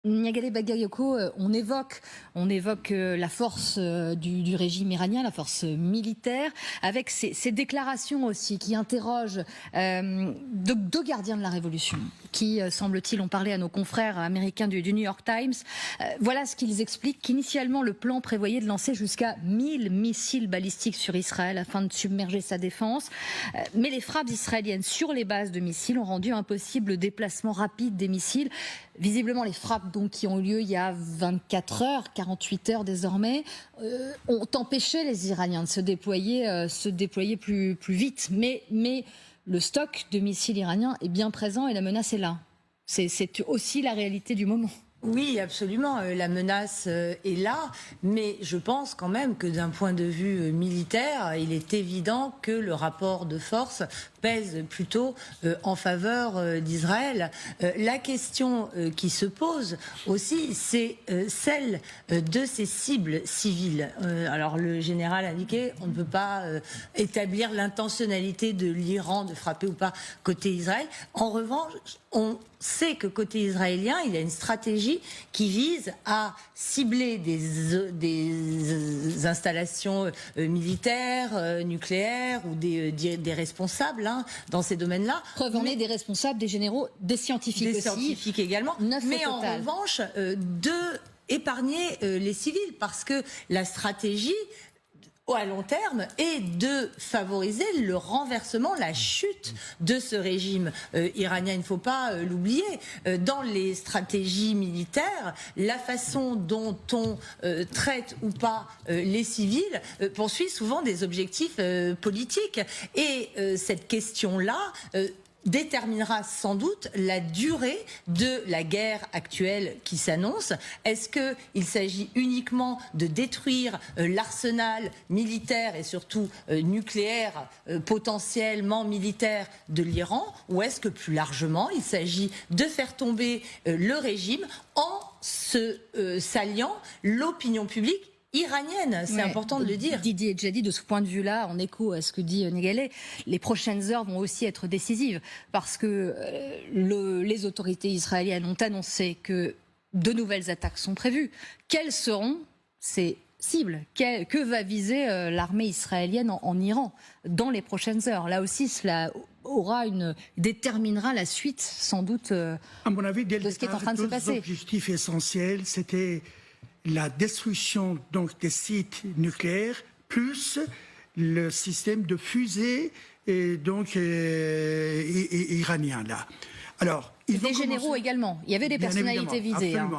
Niagaleh Bagayoko, on évoque la force du régime iranien, la force militaire, avec ces déclarations aussi qui interrogent deux gardiens de la révolution, qui, semble-t-il, ont parlé à nos confrères américains du New York Times. Voilà ce qu'ils expliquent, qu'initialement le plan prévoyait de lancer jusqu'à 1000 missiles balistiques sur Israël afin de submerger sa défense. Mais les frappes israéliennes sur les bases de missiles ont rendu impossible le déplacement rapide des missiles. Visiblement, les frappes qui ont eu lieu il y a 24 heures, 48 heures désormais, ont empêché les Iraniens de se déployer plus vite. Mais le stock de missiles iraniens est bien présent et la menace est là. C'est aussi la réalité du moment. Oui, absolument. La menace est là, mais je pense quand même que d'un point de vue militaire, il est évident que le rapport de force pèse plutôt en faveur d'Israël. La question qui se pose aussi, c'est celle de ces cibles civiles. Alors le général a indiqué, on ne peut pas établir l'intentionnalité de l'Iran de frapper ou pas côté Israël. En revanche, on sait que côté israélien, il y a une stratégie qui vise à cibler des installations militaires, nucléaires ou des responsables dans ces domaines-là. Preuve en est des responsables, des généraux, des scientifiques aussi. Des scientifiques également. Mais en revanche, d'épargner les civils, parce que la stratégie à long terme est de favoriser le renversement, la chute de ce régime iranien. Il ne faut pas l'oublier. Dans les stratégies militaires, la façon dont on traite ou pas les civils poursuit souvent des objectifs politiques. Et cette question-là déterminera sans doute la durée de la guerre actuelle qui s'annonce. Est-ce qu'il s'agit uniquement de détruire l'arsenal militaire et surtout nucléaire, potentiellement militaire de l'Iran, ou est-ce que plus largement il s'agit de faire tomber le régime en s'alliant l'opinion publique iranienne, c'est important de le dire. Didier Djadi, de ce point de vue-là, en écho à ce que dit Niagaleh, les prochaines heures vont aussi être décisives parce que les autorités israéliennes ont annoncé que de nouvelles attaques sont prévues. Quelles seront ces cibles? Que va viser l'armée israélienne en Iran dans les prochaines heures? Là aussi, cela déterminera la suite, sans doute, à mon avis, de ce qui est en train de se passer. L'objectif essentiel, c'était la destruction donc des sites nucléaires plus le système de fusées iranien là. Alors des généraux également. Il y avait des personnalités visées. Absolument.